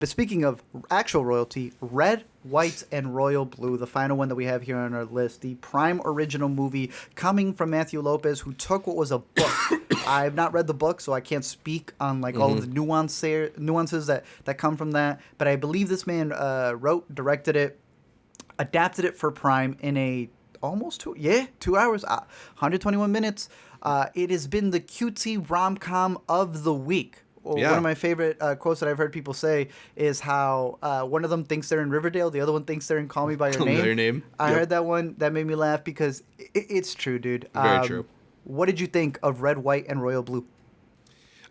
But speaking of actual royalty, red, white, and royal blue, the final one that we have here on our list, the prime original movie coming from Matthew Lopez, who took what was a book. I've not read the book, so I can't speak on like all of the nuances that come from that. But I believe this man wrote, directed it, adapted it for Prime in a almost 2 hours, 121 minutes. It has been the cutesy rom-com of the week. One of my favorite quotes that I've heard people say is how one of them thinks they're in Riverdale, the other one thinks they're in Call Me By Your Name. I heard that one. That made me laugh because it's true, dude. Very true. What did you think of Red, White, and Royal Blue?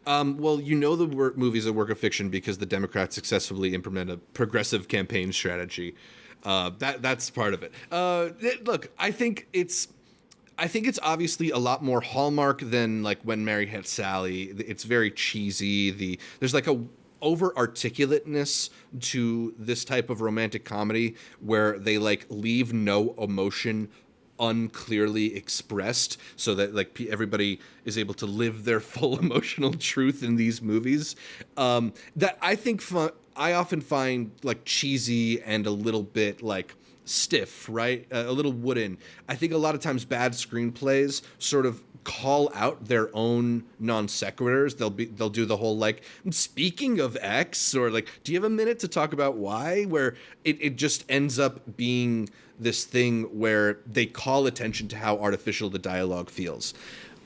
Well, you know the movie's a work of fiction because the Democrats successfully implement a progressive campaign strategy. That's part of it. Look, I think it's obviously a lot more Hallmark than like When Mary Met Sally. It's very cheesy. There's like a over articulateness to this type of romantic comedy where they like leave no emotion unclearly expressed so that like everybody is able to live their full emotional truth in these movies. That I think I often find like cheesy and a little bit like stiff, right? A little wooden. I think a lot of times bad screenplays sort of call out their own non sequiturs. They'll do the whole like, speaking of X, or like, do you have a minute to talk about Y? Where it just ends up being this thing where they call attention to how artificial the dialogue feels.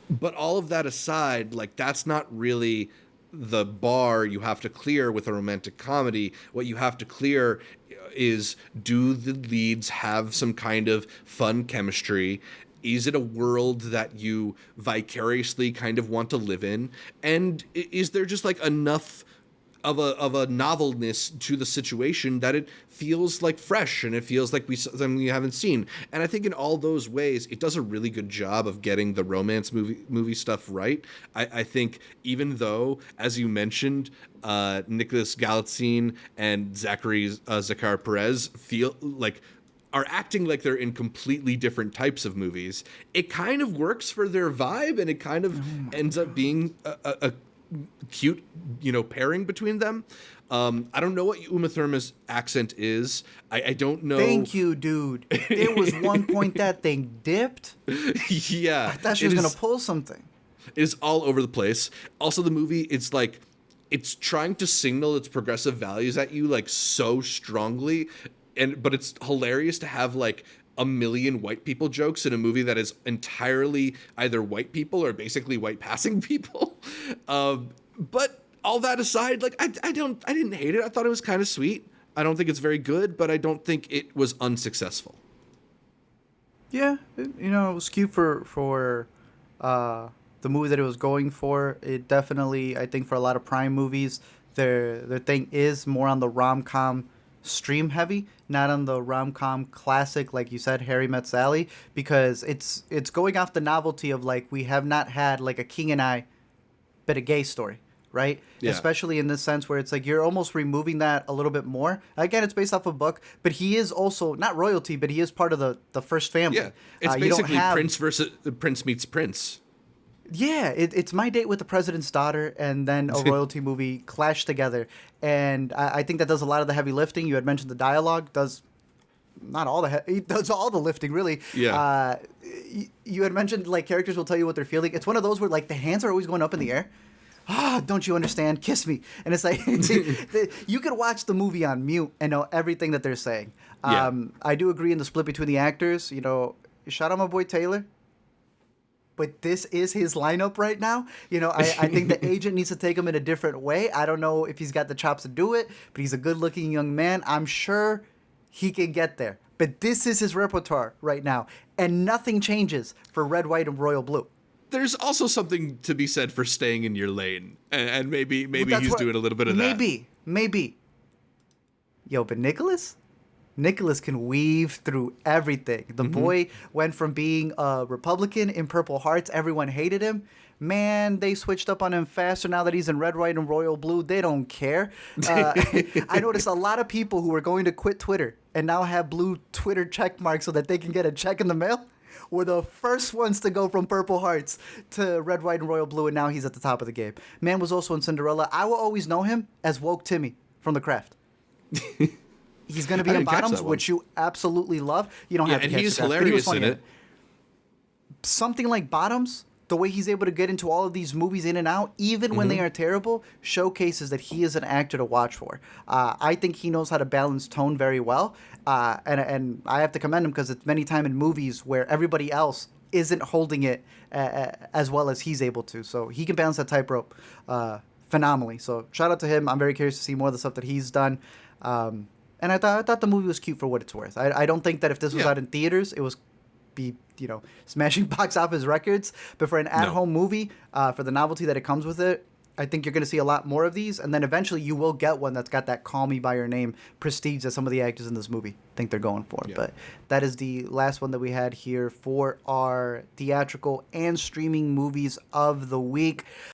But all of that aside, like that's not really the bar you have to clear with a romantic comedy. What you have to clear is, do the leads have some kind of fun chemistry? Is it a world that you vicariously kind of want to live in? And is there just like enough of a novelness to the situation that it feels like fresh and it feels like something we haven't seen? And I think in all those ways, it does a really good job of getting the romance movie stuff right. I think even though, as you mentioned, Nicholas Galitzine and Zachar Perez are acting like they're in completely different types of movies, it kind of works for their vibe, and it kind of ends up being a cute, pairing between them. I don't know what Uma Thurman's accent is. I don't know. Thank you, dude. There was one point that thing dipped. Yeah. I thought she was going to pull something. It is all over the place. Also, the movie, it's trying to signal its progressive values at you like so strongly, but it's hilarious to have like a million white people jokes in a movie that is entirely either white people or basically white passing people. But all that aside, like I didn't hate it. I thought it was kind of sweet. I don't think it's very good, but I don't think it was unsuccessful. Yeah, it was cute for the movie that it was going for. It definitely, I think, for a lot of Prime movies, their thing is more on the rom-com stream heavy, not on the rom-com classic, like you said, Harry Met Sally, because it's going off the novelty of like, we have not had like a King and I but a gay story, right? Yeah. Especially in this sense where it's like you're almost removing that a little bit more. Again, it's based off a book, but he is also not royalty, but he is part of the first family. Yeah, it's basically Prince meets Prince. Yeah, it's My Date with the President's Daughter and then a royalty movie clashed together. And I think that does a lot of the heavy lifting. You had mentioned the dialogue does not all it does all the lifting, really. Yeah. You had mentioned like characters will tell you what they're feeling. It's one of those where like the hands are always going up in the air. Don't you understand? Kiss me. And it's like you could watch the movie on mute and know everything that they're saying. I do agree in the split between the actors. Shout out my boy Taylor. But this is his lineup right now. I think the agent needs to take him in a different way. I don't know if he's got the chops to do it, but he's a good-looking young man. I'm sure he can get there. But this is his repertoire right now. And nothing changes for Red, White, and Royal Blue. There's also something to be said for staying in your lane. And maybe he's doing a little bit of that. Maybe. Yo, but Nicholas can weave through everything. The boy went from being a Republican in Purple Hearts. Everyone hated him. Man, they switched up on him faster now that he's in Red, White, and Royal Blue. They don't care. I noticed a lot of people who were going to quit Twitter and now have blue Twitter check marks so that they can get a check in the mail were the first ones to go from Purple Hearts to Red, White, and Royal Blue, and now he's at the top of the game. Man was also in Cinderella. I will always know him as Woke Timmy from The Craft. He's going to be I in didn't catch Bottoms, that one. which you absolutely love. You don't Yeah, have to and catch he's The Craft, but he was hilarious funny in it. Something like Bottoms, the way he's able to get into all of these movies in and out, even when they Mm-hmm. are terrible, showcases that he is an actor to watch for. I think he knows how to balance tone very well, and I have to commend him because it's many times in movies where everybody else isn't holding it as well as he's able to. So he can balance that tightrope phenomenally. So shout out to him. I'm very curious to see more of the stuff that he's done. And I thought the movie was cute for what it's worth. I don't think that if this was Yeah. out in theaters, it was be smashing box office records, but for an at-home movie, for the novelty that it comes with it, I think you're going to see a lot more of these, and then eventually you will get one that's got that "Call Me by Your Name" prestige that some of the actors in this movie think they're going for. Yeah. But that is the last one that we had here for our theatrical and streaming movies of the week.